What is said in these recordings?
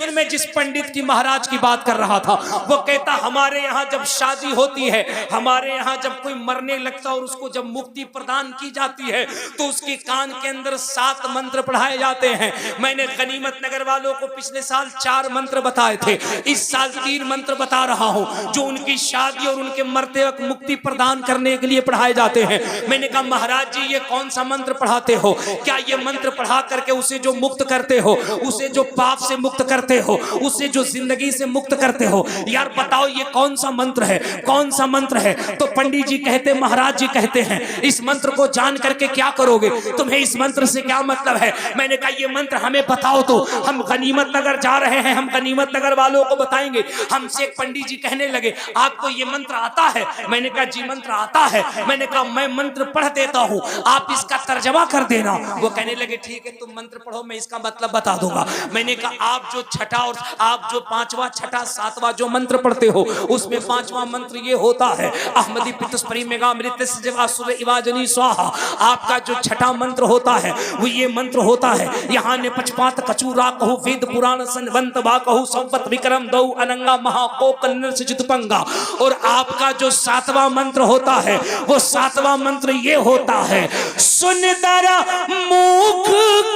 दिन मैं जिस पंडित की महाराज की बात कर रहा था वो कहता हमारे यहाँ जब शादी होती है, हमारे यहाँ जब कोई मरने लगता और उसको जब मुक्ति प्रदान की जाती है तो उसके कान के अंदर 7 मंत्र पढ़ाए जाते हैं। मैंने गनीमत नगर वालों को पिछले साल 4 मंत्र बताए थे, इस साल 3 मंत्र बता रहा हूं जो उनकी शादी और उनके मरते वक्त मुक्ति प्रदान करने के लिए पढ़ाए जाते हैं। मैंने कहा महाराज जी ये कौन सा मंत्र पढ़ाते हो? क्या ये मंत्र पढ़ा करके उसे जो मुक्त करते हो, उसे जो पाप से मुक्त करते हो, उसे जो जिंदगी से मुक्त करते हो, यार बताओ ये कौन सा मंत्र है, कौन सा मंत्र है? तो पंडित जी कहते, महाराज जी कहते हैं इस मंत्र को जान करके क्या करोगे, तुम्हें इस मंत्र से क्या मतलब है? मैंने कहा ये मंत्र हमें बताओ तो हम गनीमत नगर जा रहे हैं, हम गनीमत नगर वालों को बताएंगे। हमसे एक पंडित जी कहने लगे आपको ये मंत्र आता है? मैंने कहा जी मंत्र आता है। मैंने कहा मैं मंत्र पढ़ देता हूँ, आप इसका तर्जमा कर देना। वो कहने लगे ठीक है तुम मंत्र पढ़ो, मैं इसका मतलब बता दूंगा। मैंने कहा आप जो छठा और आप जो 5वां, छठा, 7वां जो मंत्र पढ़ते हो उसमें 5वां मंत्र ये होता है अहमदी पितुस्परी मेगा मृत्य जवासुर इवाजनी स्वाहा। आपका जो छठा मंत्र होता है वो ये मंत्र होता है यहाँ ने पचपात कचूरा कहू वेद पुराण संवंत बा कहू संवत विक्रम दौ अनंगा महाको कन्नर से जितपंगा। और आपका जो 7वां मंत्र होता है वो 7वां मंत्र ये होता है सुंदर मुख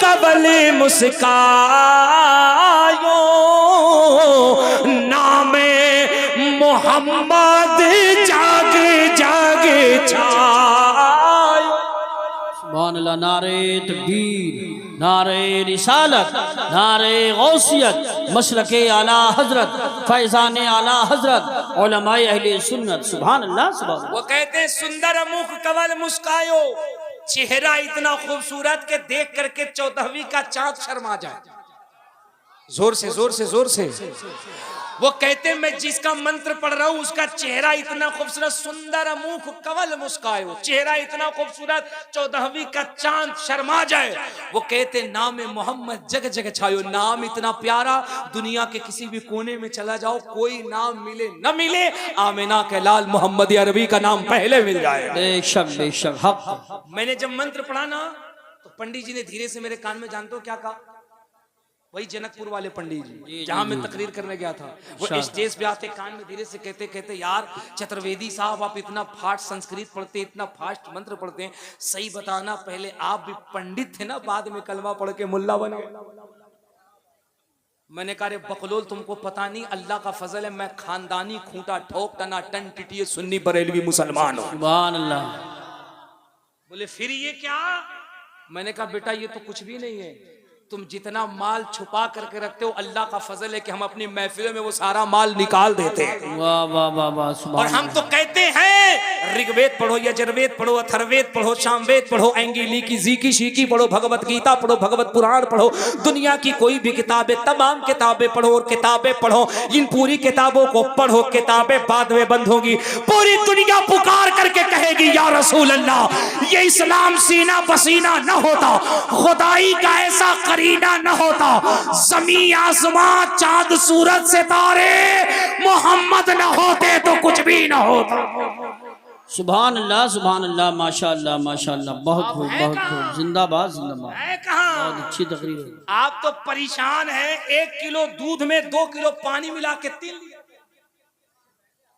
कबले मुस्कायो नामे मोहम्मद जागे जागे छायो। सुभान अल्लाह। नारे तकबीर, नारे रिसालत, नारे गौसियत, मसलके आला हजरत, फैजान आला हजरत, उलमाए अहले सुन्नत। सुभान अल्लाह सुभान अल्लाह। वो कहते हैं सुंदर मुख कवल मुस्कायो, चेहरा इतना खूबसूरत के देख करके 14वीं का चांद शर्मा जाए। जोर से जोर से जोर से। वो कहते हैं मैं जिसका मंत्र पढ़ रहा हूं उसका चेहरा इतना खूबसूरत, सुंदर मुख कवल मुस्कायो, चेहरा इतना खूबसूरत 14वीं का चांद शर्मा जाए। वो कहते नाम मोहम्मद जग जग छायो, नाम इतना प्यारा दुनिया के किसी भी कोने में चला जाओ कोई नाम मिले न मिले आमिना के लाल मोहम्मद अरबी का नाम पहले मिल जाए। बेशक बेशक हक। मैंने जब मंत्र पढ़ा ना तो पंडित जी ने धीरे से मेरे कान में जानते हो क्या कहा? वही जनकपुर वाले पंडित जी जहां मैं तकरीर करने गया था, वो स्टेज पे आते कान में धीरे से कहते कहते यार चतुर्वेदी साहब आप इतना फास्ट संस्कृत पढ़ते, इतना फास्ट मंत्र पढ़ते हैं, सही बताना पहले आप भी पंडित थे ना बाद में कलमा पढ़ के मुल्ला बने? मैंने कहा रे बकलोल तुमको पता नहीं अल्लाह का फजल है, मैं खानदानी खूंटा ठोक टना टन टिटिए सुन्नी बरेलवी मुसलमान हूं। सुभान अल्लाह। बोले फिर ये क्या? मैंने कहा बेटा ये तो कुछ भी नहीं है, तुम जितना माल छुपा करके रखते हो अल्लाह का फजल है कि हम अपनी महफिलों में वो सारा माल निकाल देते हैं। वाह वाह वाह वाह। और हम तो कहते हैं ऋग्वेद पढ़ो, यजुर्वेद पढ़ो, अथर्ववेद पढ़ो, सामवेद पढ़ो, एंगिली की जीकी शीकी पढ़ो, भगवत गीता पढ़ो, भगवत पुराण पढ़ो, दुनिया की कोई भी किताबें तमाम किताबें पढ़ो और किताबें पढ़ो। इन पूरी किताबों को पढ़ो, किताबें बाद में बंद होगी, पूरी दुनिया पुकार करके कहेगी या रसूल अल्लाह ये इस्लाम सीना पसीना न होता, खुदाई का ऐसा करीना न होता, जमीन आसमां चांद सूरज सितारे मोहम्मद न होते तो कुछ भी न होता। सुभान अल्लाह सुभान अल्लाह। माशाअल्लाह माशाअल्लाह। बहुत खूब बहुत खूब। जिंदाबाद जिंदाबाद। बहुत अच्छी तकरीर है। आप तो परेशान है, 1 किलो दूध में 2 किलो पानी मिला के तिल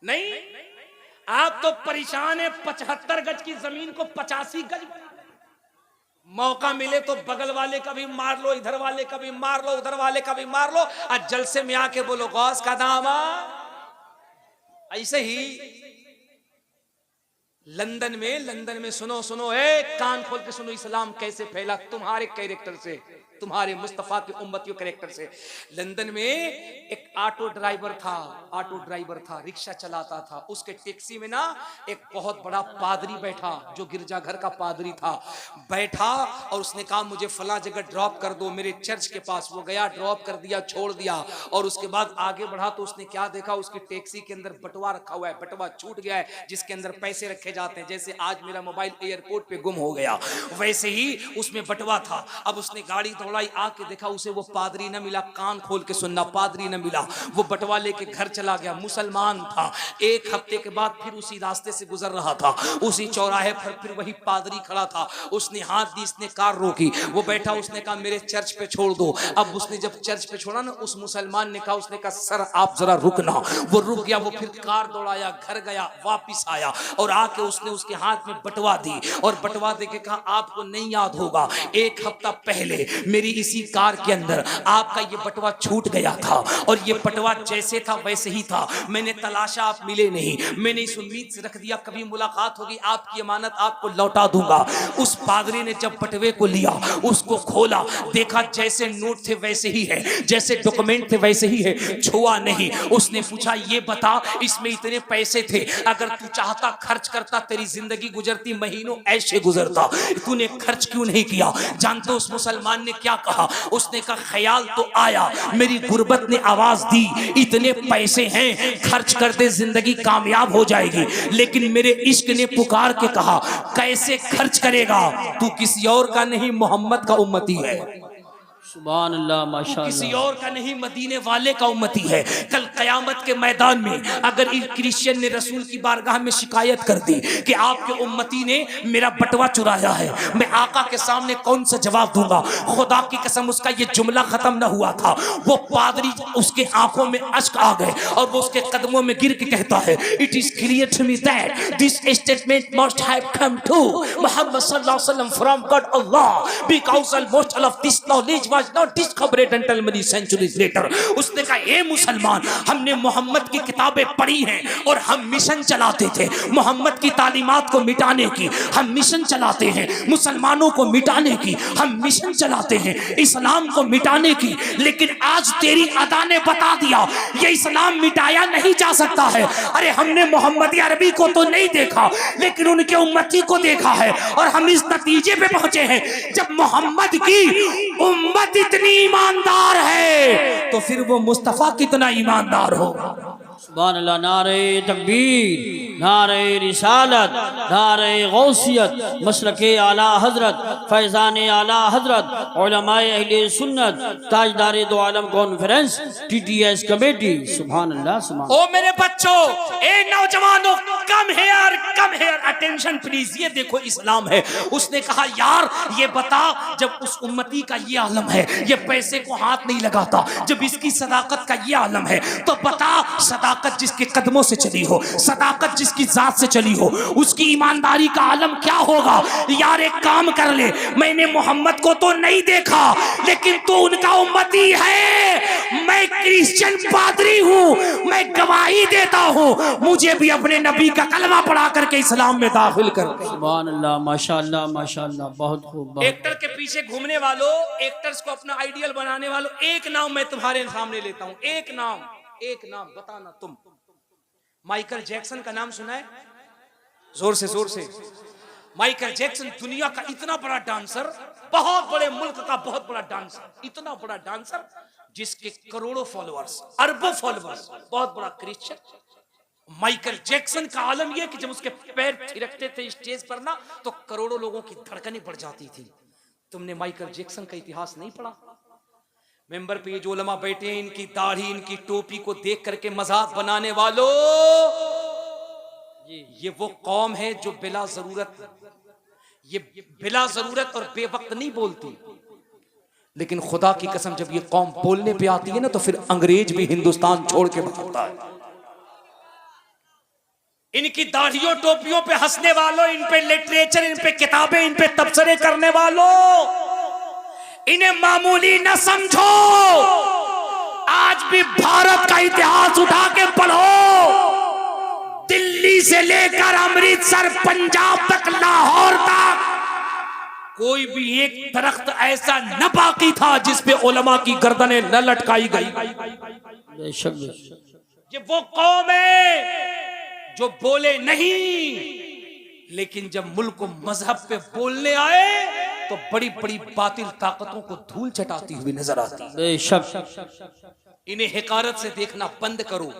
नहीं, आप तो परेशान है 75 गज की जमीन को 85 गज। मौका मिले तो बगल वाले का भी मार लो, इधर वाले का भी मार लो, उधर वाले का भी मार लो, और जलसे में आके बोलो गौस का दामा। ऐसे ही लंदन में सुनो सुनो, एक कान खोल के सुनो, इस्लाम कैसे फैला तुम्हारे कैरेक्टर से, तुम्हारे मुस्तफा के उम्मतियों कैरेक्टर से। लंदन में एक ऑटो ड्राइवर था, रिक्शा चलाता था, उसके टैक्सी में ना एक बहुत बड़ा पादरी बैठा जो गिरजाघर का पादरी था, बैठा और उसने कहा मुझे फला जगह ड्रॉप कर दो मेरे चर्च के पास। वो गया, ड्रॉप कर दिया, छोड़ दिया, और उसके बाद आगे बढ़ा तो उसने क्या देखा, उसकी टैक्सी के अंदर बटुआ रखा हुआ है, बटुआ छूट गया है जिसके अंदर पैसे रखे जाते हैं। जैसे आज मेरा मोबाइल एयरपोर्ट पे गुम हो गया वैसे ही उसमें बटुआ था। अब उसने गाड़ी दौड़ा दौड़ाई, आके देखा उसे वो पादरी न मिला, कान खोल के सुनना, पादरी न मिला। वो बटवा लेके घर चला गया, मुसलमान था। एक हफ्ते के बाद फिर उसी रास्ते से गुजर रहा था, उसी चौराहे पर फिर वही पादरी खड़ा था। उसने हाथ दी, इसने कार रोकी, वो बैठा, उसने कहा मेरे चर्च पे छोड़ दो। अब उसने जब चर्च पे छोड़ा ना, उस मुसलमान ने कहा, उसने कहा सर आप जरा रुकना। वो रुक गया, वो फिर कार दौड़ाया, घर गया, वापिस आया और आके उसने उसके हाथ में बटवा दी और बटवा दे के कहा आपको नहीं याद होगा, एक हफ्ता पहले मेरी इसी कार के अंदर आपका ये बटवा छूट गया था और ये बटवा जैसे था वैसे ही था। मैंने तलाशा, आप मिले नहीं, मैंने इस उम्मीद से रख दिया कभी मुलाकात होगी, आपकी अमानत आपको लौटा दूंगा। उस पादरी ने जब बटवे को लिया, उसको खोला, देखा जैसे नोट थे वैसे ही है, जैसे डॉक्यूमेंट थे वैसे ही है, छुआ नहीं। उसने पूछा ये बता इसमें इतने पैसे थे, अगर तू चाहता खर्च करता, तेरी जिंदगी गुजरती, महीनों ऐसे गुजरता, तूने खर्च क्यों नहीं किया? जानते उस मुसलमान ने क्या कहा? उसने कहा ख्याल तो आया, मेरी गुर्बत ने आवाज दी, इतने पैसे हैं खर्च कर दे, जिंदगी कामयाब हो जाएगी। लेकिन मेरे इश्क ने पुकार के कहा कैसे खर्च करेगा, तू किसी और का नहीं मोहम्मद का उम्मती है, सुभान अल्लाह, माशाअल्लाह, किसी और का नहीं मदीने वाले का उम्मती है। कल कयामत के मैदान में अगर एक क्रिश्चियन ने रसूल की बारगाह में शिकायत कर दी कि आपके उम्मती ने मेरा बटवा चुराया है, मैं आका के सामने कौन सा जवाब दूंगा? खुदा की कसम उसका ये जुमला खत्म ना हुआ था, वो पादरी उसके आंखों में अश्क आ गए और वो उसके कदमों में गिर के कहता है it is clear to me that this statement must have come to Muhammad सल्लल्लाहु अलैहि वसल्लम from God Allah because almost all of this knowledge was not discovered until many centuries later. उसने कहा ए मुसलमान, हमने मोहम्मद की किताबें पढ़ी हैं और हम मिशन चलाते थे, मोहम्मद की तालीमात को मिटाने की हम मिशन चलाते हैं, मुसलमानों को मिटाने की हम मिशन चलाते हैं, इस्लाम को मिटाने की। लेकिन आज तेरी अदा ने बता दिया ये इस्लाम मिटाया नहीं जा सकता है। अरे हमने मोहम्मदी अरबी को तो नहीं देखा, लेकिन उनके उम्मती को देखा है और हम इस नतीजे पे पहुंचे हैं जब मोहम्मद की उम्मत इतनी ईमानदार है तो फिर वो मुस्तफा कितना ईमानदार होगा। सुभान अल्लाह, नारे तकबीर, नारे रिसालत, नारे गौसियत, मसलके आला हजरत, फैजान आला हजरत, उलमाए अहले सुन्नत, ताजदारे दो आलम कॉन्फ्रेंस, टीटीएस कमेटी। सुभान अल्लाह, सुभान। ओ मेरे बच्चों, ए नौजवानों, कम हेयर अटेंशन प्लीज, ये देखो इस्लाम है। उसने कहा यार ये बता, जब उस उम्मती का ये आलम है, ये पैसे को हाथ नहीं लगाता, जब इसकी सदाकत का ये आलम है, तो बता सदाकत जिसके कदमों से चली हो, सदाकत जिसकी जात से चली हो, उसकी ईमानदारी का आलम क्या होगा? यार एक काम कर ले, मैंने मोहम्मद को तो नहीं देखा, लेकिन तू उनका उम्मती है, मैं क्रिश्चियन पादरी हूँ, मैं गवाही देता हूँ, मुझे भी अपने नबी का कलमा पढ़ा करके इस्लाम में दाखिल कर। सुभान अल्लाह, माशाअल्लाह, माशाअल्लाह, बहुत खूब। एक्टर के पीछे घूमने वालों, एक्टर्स को अपना आइडियल बनाने वालों, एक नाम मैं तुम्हारे सामने लेता हूँ, एक नाम बताना तुम। माइकल जैक्सन का नाम सुना है? जोर से। माइकल जैक्सन दुनिया का इतना बड़ा डांसर, बहुत बड़े मुल्क का बहुत बड़ा डांसर, इतना बड़ा डांसर जिसके करोड़ों फॉलोअर्स, अरबों फॉलोअर्स, बहुत बड़ा क्रिश्चियन। माइकल जैक्सन का आलम यह कि जब उसके पैर थिरकते थे स्टेज पर ना, तो करोड़ों लोगों की धड़कनें बढ़ जाती थी। तुमने माइकल जैक्सन का इतिहास नहीं पढ़ा? मेंबर पे ये जो उलमा बैठे हैं, इनकी दाढ़ी, इनकी टोपी को देख करके मजाक बनाने वालों, ये वो कौम है जो बिला जरूरत और बेवक्त नहीं बोलती, लेकिन खुदा की कसम जब ये कौम बोलने पे आती है ना, तो फिर अंग्रेज भी हिंदुस्तान छोड़ के भागता है। इनकी दाढ़ियों टोपियों पे हंसने वालों, इन पे लिटरेचर, इन पे किताबें, इन पे तबसरे करने वालों, इन्हें मामूली न समझो। आज भी भारत का इतिहास उठा के पढ़ो, दिल्ली से लेकर अमृतसर, पंजाब तक, लाहौर तक, कोई भी एक दरख्त ऐसा न बाकी था जिस पे उलमा की गर्दनें न लटकाई गई। ये वो कौम है जो बोले नहीं, लेकिन जब मुल्क को मजहब पे बोलने आए तो बड़ी बड़ी बातिल ताकतों को धूल चटाती हुई नजर आती है। बेशक इन्हें हिकारत से देखना बंद करो।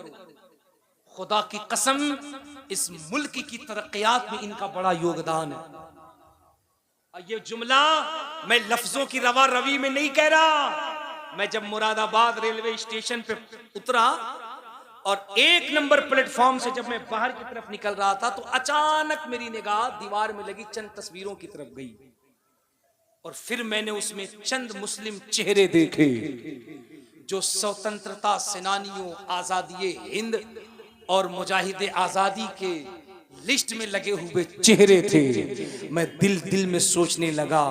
खुदा की कसम, इस मुल्क की तरक्कियात में इनका बड़ा योगदान है। और ये जुमला मैं लफ्जों की रवा रवी में नहीं कह रहा। मैं जब मुरादाबाद रेलवे स्टेशन पे उतरा और 1 नंबर प्लेटफॉर्म से जब मैं बाहर की तरफ निकल रहा था, तो अचानक मेरी निगाह दीवार में लगी चंद तस्वीरों की तरफ गई और फिर मैंने उसमें चंद मुस्लिम चेहरे देखे जो स्वतंत्रता सेनानियों, आजादी हिंद और मुजाहिदे आजादी के लिस्ट में लगे हुए चेहरे थे। मैं दिल में सोचने लगा,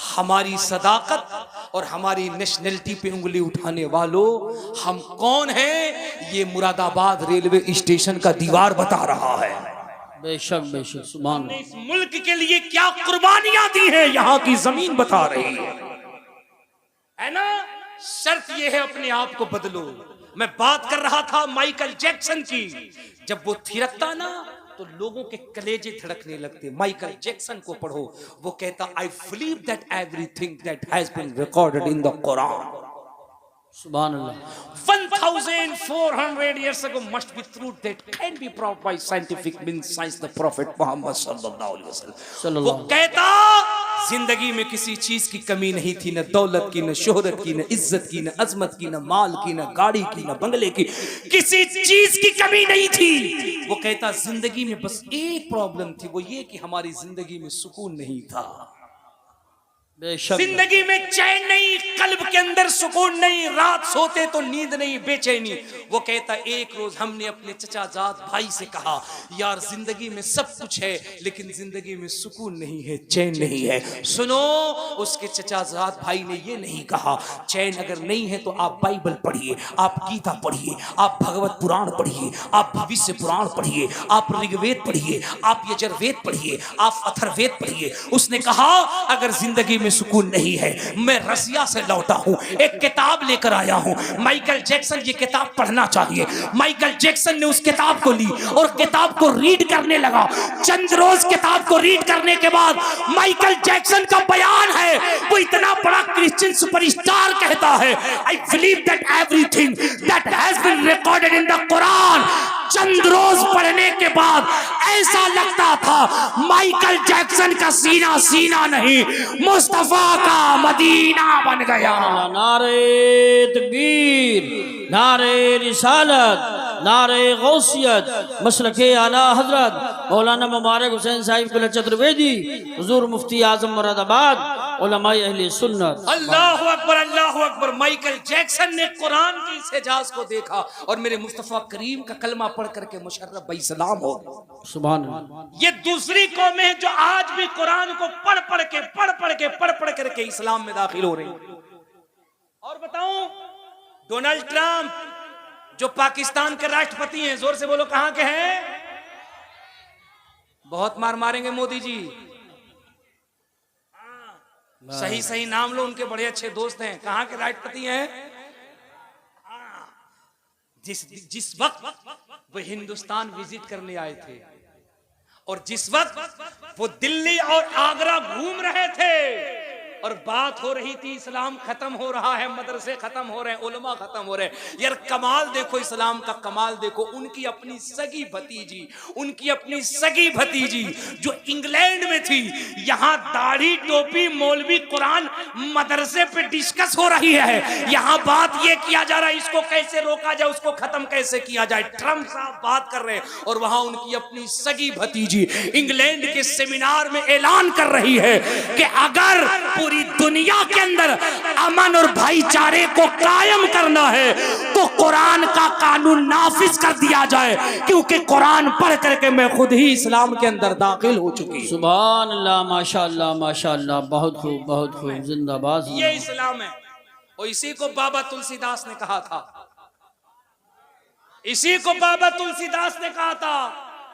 हमारी सदाकत और हमारी नेशनलिटी पे उंगली उठाने वालों, हम कौन हैं? ये मुरादाबाद रेलवे स्टेशन का दीवार बता रहा है। बेशक बेशक, सुभान हमने इस मुल्क के लिए क्या कुर्बानियां दी हैं, यहाँ की जमीन बता रही है ना। शर्त यह है, अपने आप को बदलो। मैं बात कर रहा था माइकल जैक्सन की। जब वो थिरकता ना तो लोगों के कलेजे धड़कने लगते। माइकल जैक्सन को पढ़ो, वो कहता, I believe that everything that has been recorded in the Quran, सुभान अल्लाह, 1400 years ago must be truth that can be proved by scientific means, science the prophet Muhammad sallallahu alaihi wasallam। वो कहता, जिंदगी में किसी चीज की कमी नहीं थी, न दौलत की, न शोहरत की, न इज्जत की, न अजमत की, न माल की, न गाड़ी की, न बंगले की, किसी चीज की कमी नहीं थी। वो कहता, जिंदगी में बस एक प्रॉब्लम थी, वो ये कि हमारी जिंदगी में सुकून नहीं था। बेशक, जिंदगी में चैन नहीं, कल्ब के अंदर सुकून नहीं, रात सोते तो नींद नहीं, बेचैनी। वो कहता, एक रोज हमने अपने चचा जात भाई से कहा, यार जिंदगी में सब कुछ है लेकिन जिंदगी में सुकून नहीं है, चैन नहीं है। सुनो, उसके चचा जात भाई ने ये नहीं कहा, चैन अगर नहीं है तो आप बाइबल पढ़िए, आप गीता पढ़िए, आप भगवत पुराण पढ़िए, आप भविष्य पुराण पढ़िए, आप ऋग्वेद पढ़िए, आप यजुर्वेद पढ़िए, आप अथर्ववेद पढ़िए। उसने कहा, अगर जिंदगी में सुकून नहीं है, मैं रसिया से लौटा हूं, एक किताब लेकर आया हूं, माइकल जैक्सन ये किताब पढ़ना चाहिए। माइकल जैक्सन ने उस किताब को ली और किताब को रीड करने लगा। चंद रोज किताब को रीड करने के बाद माइकल जैक्सन का बयान है, वो इतना बड़ा क्रिश्चियन सुपरस्टार कहता है, I believe that everything that has been recorded in the Quran. चंद रोज पढ़ने के बाद ऐसा लगता था माइकल जैक्सन का सीना सीना नहीं, मुस्तफा का मदीना बन गया। नारे तकबीर, नारे रिसालत, नारे गौसियत, मसलके आला हजरत मौलाना मुबारक हुसैन साहिब कुल चतुर्वेदी, हुजूर मुफ्ती आजम मुरादाबाद, उलमाए अहले सुन्नत। अल्लाहु अकबर, अल्लाहु अकबर। माइकल जैक्सन ने कुरान की इस एजाज को देखा और मेरे मुस्तफा करीम का कलमा पढ़ करके मुशर्रफ इस्लाम हो गए। सुभान अल्लाह। ये दूसरी कौमें हैं जो आज भी कुरान को पढ़ पढ़ करके इस्लाम में दाखिल हो रही। और बताऊं, डोनाल्ड ट्रंप जो पाकिस्तान के राष्ट्रपति हैं, जोर से बोलो कहां के हैं? बहुत मार मारेंगे मोदी जी। सही सही नाम लो, उनके बड़े अच्छे दोस्त हैं। कहां के राष्ट्रपति हैं? जिस वक्त वो हिंदुस्तान विजिट करने आए थे और जिस वक्त वो दिल्ली और आगरा घूम रहे थे और बात हो रही थी, इस्लाम खत्म हो रहा है, मदरसे खत्म हो रहे हैं, उलमा खत्म हो रहे हैं। यार कमाल देखो, इस्लाम का कमाल देखो। उनकी अपनी सगी भतीजी जो इंग्लैंड में थी, यहाँ दाढ़ी टोपी मौलवी कुरान मदरसे पे डिस्कस हो रही है। यहाँ बात ये किया जा रहा है, इसको कैसे रोका जाए, उसको खत्म कैसे किया जाए। ट्रंप साहब बात कर रहे हैं और वहां उनकी अपनी सगी भतीजी इंग्लैंड के सेमिनार में ऐलान कर रही है कि अगर पूरी दुनिया के अंदर अमन और भाईचारे को कायम करना है तो कुरान का कानून नाफिज कर दिया जाए, क्योंकि कुरान पढ़ करके मैं खुद ही इस्लाम के अंदर दाखिल हो चुकी। सुभान अल्लाह, माशाअल्लाह माशाअल्लाह, बहुत खूब बहुत खूब, जिंदाबाद। ये इस्लाम है। और इसी को बाबा तुलसीदास ने कहा था, इसी को बाबा तुलसीदास ने कहा था।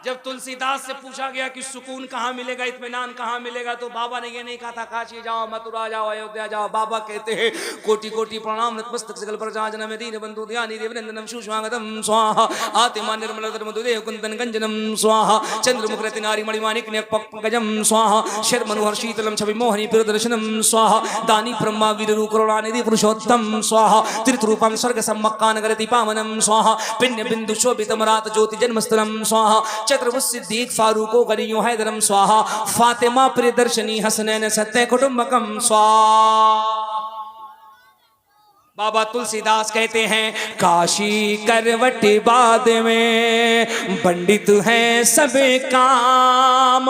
जब तुलसीदास से पूछा गया कि सुकून कहाँ मिलेगा, इत्मीनान कहाँ मिलेगा, तो बाबा ने ये नहीं कहा था काशी जाओ, मथुरा जाओ, अयोध्या जाओ। बाबा कहते हैं, कोटि कोटि प्रणाम नतमस्तक सकल प्रजाजन में दीन बंधु ध्यानि देवनंदनम सुस्वागतम स्वाहा आतिमा निर्मल मधुदेव कुंदन गंजनम स्वाहा चंद्रमुख रति नारी मणिमाणिक पंकजम स्वाहा शर मनोहर शीतलम छवि मोहनी प्रियदर्शनम स्वाहा दानी ब्रह्मा वीरु करुणानिधि पुरुषोत्तम स्वाहा तीर्थरूपम स्वर्ग सम्मक्कान करति पावनम स्वाहा पिण्य बिंदु शोभितमरात ज्योति जन्मस्थलम स्वाहा चतुर्सिद्दीक फारूको गलियों है धर्म स्वाहा फातिमा प्रियदर्शनी हसनैन सत्य कुटुंबकम स्वाहा। बाबा तुलसीदास कहते हैं काशी करवट बाद में पंडित हैं सबे काम,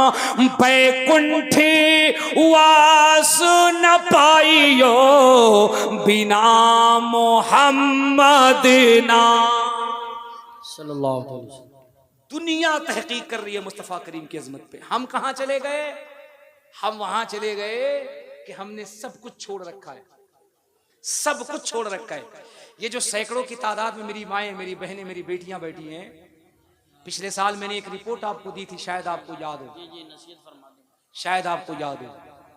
बैकुंठी वास न पाइयो बिना मोहम्मद नाम। सल्लल्लाहु अलैहि वसल्लम। दुनिया तहकीक कर रही है मुस्तफ़ा करीम की अजमत पे। हम कहाँ चले गए? हम वहां चले गए कि हमने सब कुछ छोड़ रखा है, सब कुछ छोड़ रखा है। ये जो सैकड़ों की तादाद में मेरी माएँ, मेरी बहनें, मेरी बेटियां बैठी हैं, पिछले साल मैंने एक रिपोर्ट आपको दी थी, शायद आपको याद हो, शायद आपको याद हो,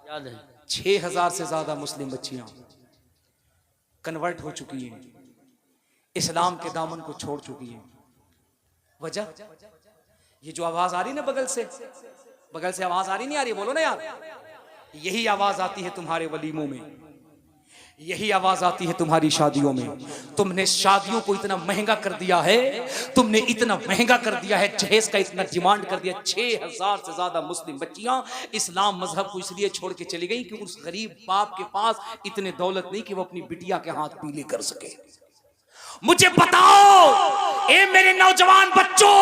याद है। 6000 से ज्यादा मुस्लिम बच्चियां कन्वर्ट हो चुकी हैं, इस्लाम के दामन को छोड़ चुकी हैं। वजह ये जो आवाज आ रही ना बगल से आवाज आ रही, नहीं आ रही? बोलो ना यार। यही आवाज आती है तुम्हारे वलीमों में, यही आवाज आती है तुम्हारी शादियों में। तुमने शादियों को इतना महंगा कर दिया है, तुमने इतना महंगा कर दिया है, जहेज का इतना डिमांड कर दिया। 6000 से ज्यादा मुस्लिम बच्चियां इस्लाम मजहब को इसलिए छोड़ के चली गई कि उस गरीब बाप के पास इतने दौलत नहीं कि वो अपनी बिटिया के हाथ पीले कर सके। मुझे बताओ ए मेरे नौजवान बच्चों,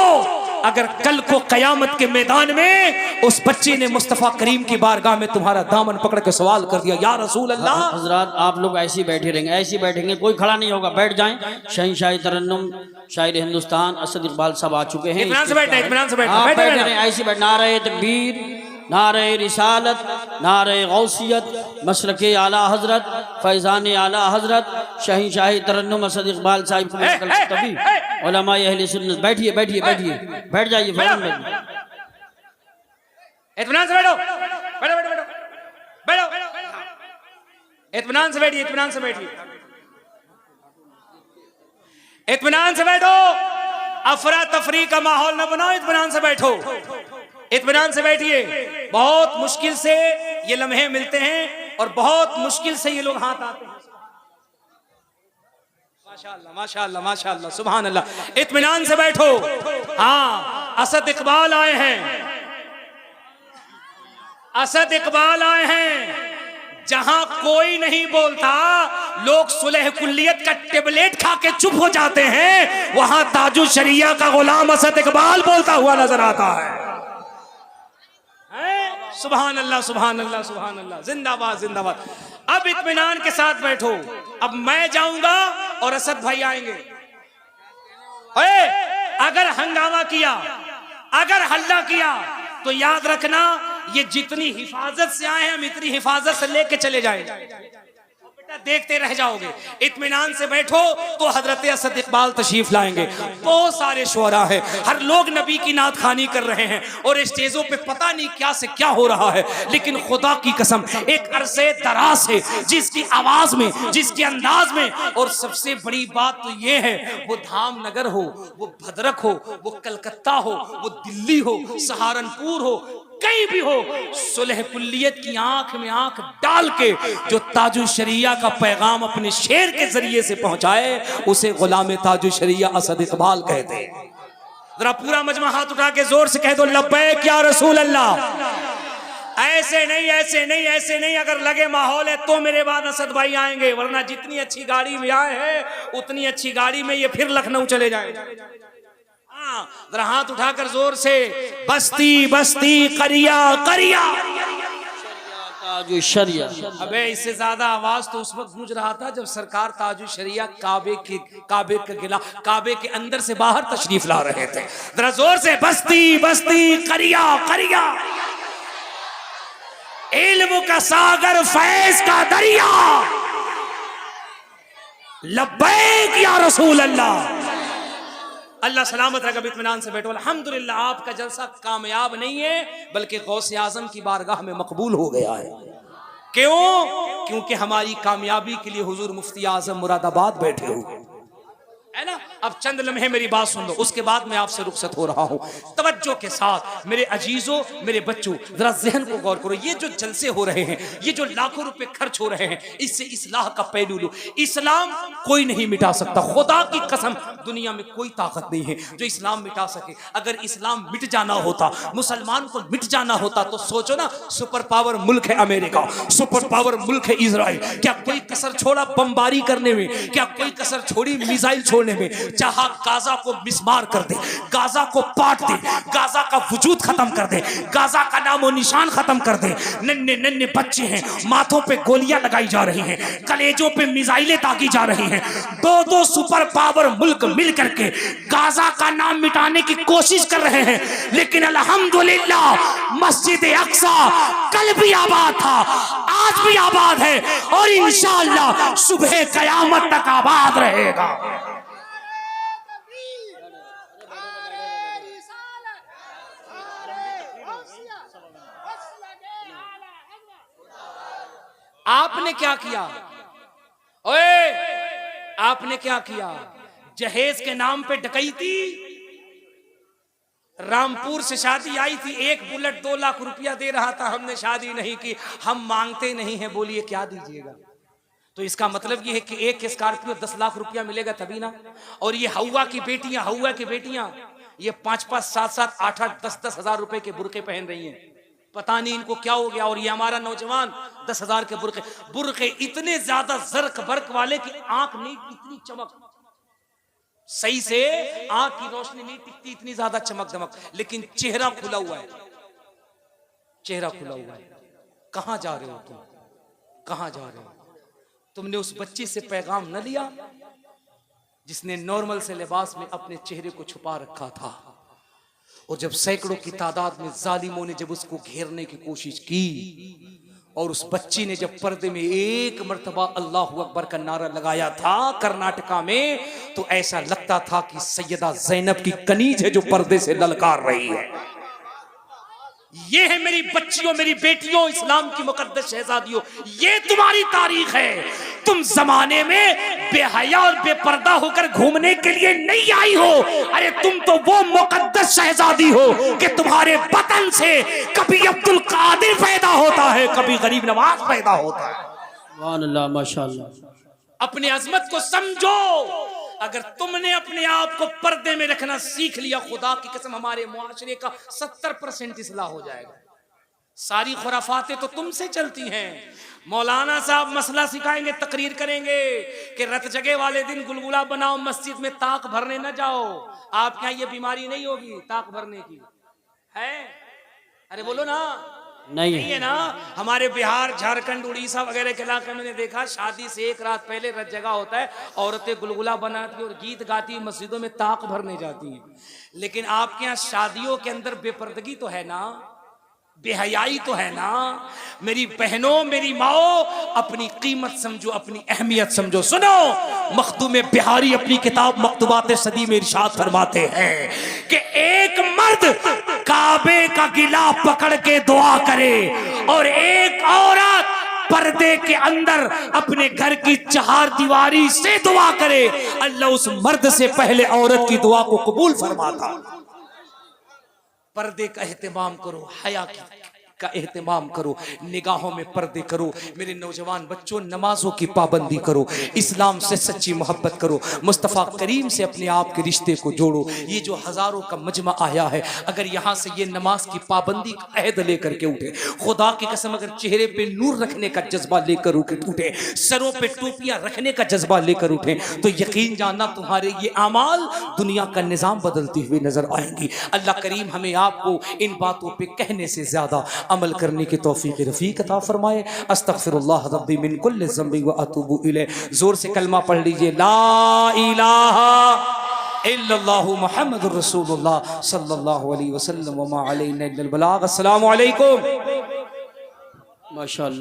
अगर कल को कयामत के मैदान में उस बच्ची ने मुस्तफा करीम की बारगाह में तुम्हारा दामन पकड़ के सवाल कर दिया, या रसूल अल्लाह। हजरत आप लोग ऐसे ही बैठे रहेंगे, ऐसे ही बैठेंगे, कोई खड़ा नहीं होगा, बैठ जाएं। शहंशाह तरन्नुम शायर हिंदुस्तान असद इकबाल साहब आ चुके हैं। इत्मीनान से बैठना, इत्मीनान से बैठना, बैठे रहें, ऐसे बैठ। नारे तकबीर, नारे रिसालत, नारे गौसियत, मशरके आला हजरत, फैजान आला हजरत, शहंशाह तरन्नुम असद इकबाल साहब तभी उलमाए अहले सुन्नत। बैठिए बैठिए बैठिए, बैठ जाइए फौरन बैठिए। इत्मीनान से बैठो, बैठो बैठो बैठो बैठो, इत्मीनान से बैठिए, इत्मीनान से बैठिए, इत्मीनान से बैठो। अफरा तफरी का माहौल न बनाओ, इत्मीनान से बैठो, इत्मीनान से बैठिए। बहुत मुश्किल से ये लम्हे मिलते हैं और बहुत मुश्किल से ये लोग हाथ आते हैं। माशाअल्लाह माशाअल्लाह माशाअल्लाह, सुभान अल्लाह। इत्मीनान से बैठो। हाँ, असद इकबाल आए हैं, असद इकबाल आए हैं। जहां कोई नहीं बोलता, लोग सुलह कुल्लियत का टेबलेट खा के चुप हो जाते हैं, वहां ताजु शरिया का गुलाम असद इकबाल बोलता हुआ नजर आता है। सुभान अल्लाह सुभान अल्लाह सुभान अल्लाह, जिंदाबाद जिंदाबाद। अब इत्मीनान के साथ बैठो। अब मैं जाऊंगा और असद भाई आएंगे। अगर हंगामा किया, अगर हल्ला किया, तो याद रखना ये जितनी हिफाजत से आए हैं, हम इतनी हिफाजत से लेके चले जाएंगे। देखते रह जाओगे। इत्मीनान से बैठो तो हजरत असद इकबाल तशरीफ लाएंगे। बहुत सारे शुअरा हैं, हर लोग नबी की नात खानी कर रहे हैं और स्टेजों पे पता नहीं क्या से क्या हो रहा है, लेकिन खुदा की कसम एक अरसे दराज से जिसकी आवाज में, जिसके अंदाज में, और सबसे बड़ी बात तो ये है, वो धामनगर हो, वो भद्रक हो, वो कलकत्ता हो, वो दिल्ली हो, सहारनपुर हो, कहीं भी हो, सुलह कुल्लियत की आंख में आंख डाल के जो ताजु शरिया का पैगाम अपने शेर के जरिए से पहुंचाए, उसे गुलाम ताजु शरिया असद इकबाल कहते हैं। जरा पूरा मजमा हाथ उठा के जोर से कह दो, लब्बैक या रसूल अल्लाह। ऐसे नहीं ऐसे नहीं ऐसे नहीं, अगर लगे माहौल है तो मेरे बाद असद भाई आएंगे, वरना जितनी अच्छी गाड़ी में आए हैं उतनी अच्छी गाड़ी में ये फिर लखनऊ चले जाएंगे। जरा हाथ उठाकर जोर से, बस्ती बस्ती करिया करिया ताजु शरिया। अबे इससे ज्यादा आवाज तो उस वक्त गूंज रहा था जब सरकार ताजु शरिया काबे के अंदर से बाहर तशरीफ ला रहे थे। जरा जोर से, बस्ती बस्ती करिया करिया, इल्म का सागर फैज का दरिया, लब्बैक या रसूल अल्लाह। अल्लाह सलामत रखे। इत्मीनान से बैठो। अल्हम्दुलिल्लाह आपका जलसा कामयाब नहीं है, बल्कि गौसे आजम की बारगाह में मकबूल हो गया है। क्यों? क्योंकि हमारी कामयाबी के लिए हुजूर मुफ्ती आजम मुरादाबाद बैठे हुए है ना। अब चंद लम्हे मेरी बात सुन लो, उसके बाद मैं आपसे रुखसत हो रहा हूं। तवज्जो के साथ मेरे अजीजों, मेरे बच्चों, जरा जहन को गौर करो। ये जो जलसे हो रहे हैं, ये जो लाखों रुपए खर्च हो रहे हैं, इससे इस्लाह का पहलू लो। इस्लाम कोई नहीं मिटा सकता, खुदा की कसम दुनिया में कोई ताकत नहीं है जो इस्लाम मिटा सके। अगर इस्लाम मिट जाना होता, मुसलमान को मिट जाना होता, तो सोचो ना, सुपर पावर मुल्क है अमेरिका, सुपर पावर मुल्क है इजराइल, क्या कोई कसर छोड़ा बमबारी करने में? क्या कोई कसर छोड़ी मिसाइल छोड़ने में? चाहा गाजा को मिसमार कर दे, गाजा को पाट दे, गाजा का वजूद खत्म कर दे, गाजा का नामो निशान खत्म कर दे। नन्हे नन्हे बच्चे हैं, माथों पे गोलियां लगाई जा रही हैं, कलेजों पे मिसाइलें दागी जा रही हैं। दो दो सुपर पावर मुल्क मिल करके गाजा का नाम मिटाने की कोशिश कर रहे हैं, लेकिन अल्हम्दुलिल्लाह मस्जिद अक्सा कल भी आबाद था, आज भी आबाद है और इंशाअल्लाह सुबह कयामत तक आबाद रहेगा। आपने क्या किया? ओए, आपने क्या किया? जहेज के नाम पे डकैती। रामपुर से शादी आई थी, एक बुलेट 2 लाख रुपया दे रहा था, हमने शादी नहीं की। हम मांगते नहीं हैं, बोलिए क्या दीजिएगा? तो इसका मतलब ये है कि एक स्कॉर्पियो 10 लाख रुपया मिलेगा तभी ना। और ये हवा की बेटियां ये 5-5, 7-7, 8-8, 10-10 हजार रुपए के बुरके पहन रही हैं। पता नहीं इनको क्या हो गया। और ये हमारा नौजवान 10,000 के बुरके इतने ज्यादा जर्क बर्क वाले कि आंख नहीं इतनी चमक, सही से आंख की रोशनी नहीं टिकती, इतनी ज्यादा चमक दमक, लेकिन चेहरा खुला हुआ है, चेहरा खुला हुआ है। कहां जा रहे हो तुम? कहां जा रहे हो? तुमने उस बच्ची से पैगाम न लिया जिसने नॉर्मल से लिबास में अपने चेहरे को छुपा रखा था? और जब सैकड़ों की तादाद में जालिमों ने जब उसको घेरने की कोशिश की और उस बच्ची ने जब पर्दे में एक मर्तबा अल्लाहु अकबर का नारा लगाया था कर्नाटका में, तो ऐसा लगता था कि सैयदा ज़ैनब की कनीज है जो पर्दे से ललकार रही है। ये है मेरी बच्चियों, मेरी बेटियों, इस्लाम की मुकद्दस शहजादियों, ये तुम्हारी तारीख है। तुम जमाने में बेहया और बेपर्दा होकर घूमने के लिए नहीं आई हो। अरे तुम तो वो मुकद्दस शहजादी हो कि तुम्हारे बतन से कभी अब्दुल कादिर पैदा होता है, कभी गरीब नवाज पैदा होता है। सुभान अल्लाह, माशाअल्लाह। अपनी अजमत को समझो। अगर तुमने अपने आप को पर्दे में रखना सीख लिया, खुदा की कसम हमारे मुआशरे का 70% इस्लाह हो जाएगा। सारी खुराफातें तो तुमसे चलती हैं। मौलाना साहब मसला सिखाएंगे, तकरीर करेंगे कि रत जगह वाले दिन गुलगुला बनाओ, मस्जिद में ताक भरने न जाओ। आपके यहाँ ये बीमारी नहीं होगी ताक भरने की है? अरे बोलो ना, नहीं है ना। हमारे बिहार, झारखंड, उड़ीसा वगैरह के इलाके में देखा, शादी से एक रात पहले रत जगह होता है, औरतें गुलगुला बनाती और गीत गाती, मस्जिदों में ताक भरने जाती हैं। लेकिन आपके यहाँ शादियों के अंदर बेपर्दगी तो है ना, बेहयाई तो है ना। मेरी बहनों, मेरी माओ, अपनी कीमत समझो, अपनी अहमियत समझो। सुनो, मखदूम बिहारी अपनी किताब मकतूबात सदी में इरशाद फरमाते हैं कि एक मर्द काबे का गिला पकड़ के दुआ करे और एक औरत पर्दे के अंदर अपने घर की 4 दीवारी से दुआ करे, अल्लाह उस मर्द से पहले औरत की दुआ को कबूल फरमाता। पर्दे का एहतमाम करो, हया का एहतमाम करो, निगाहों में पर्दे करो। मेरे नौजवान बच्चों, नमाजों की पाबंदी करो, इस्लाम से सच्ची मोहब्बत करो, मुस्तफ़ा करीम से अपने आप के रिश्ते को जोड़ो। ये जो हजारों का मजमा आया है, अगर यहाँ से ये नमाज की पाबंदी का अहद लेकर के उठे, खुदा की कसम अगर चेहरे पे नूर रखने का जज्बा लेकर उठे, सरों पे टोपियां रखने का जज्बा लेकर उठे, तो यकीन जानना तुम्हारे ये अमाल दुनिया का निज़ाम बदलती हुई नजर आएंगी। अल्लाह करीम हमें आपको इन बातों पे कहने से ज्यादा अमल करने की तौफीक रफ़ीक अता फरमाए। अस्तगफिरुल्लाह रब्बी मिन कुल्लि ज़ंबि व अतूबु इलैह। जोर से कलमा पढ़ लीजिए, ला इलाहा इल्लल्लाहु मुहम्मदुर रसूलुल्लाह सल्लल्लाहु अलैहि वसल्लम व मा अलैना इल्लल बलाग। अस्सलामु अलैकुम। माशाअल्लाह।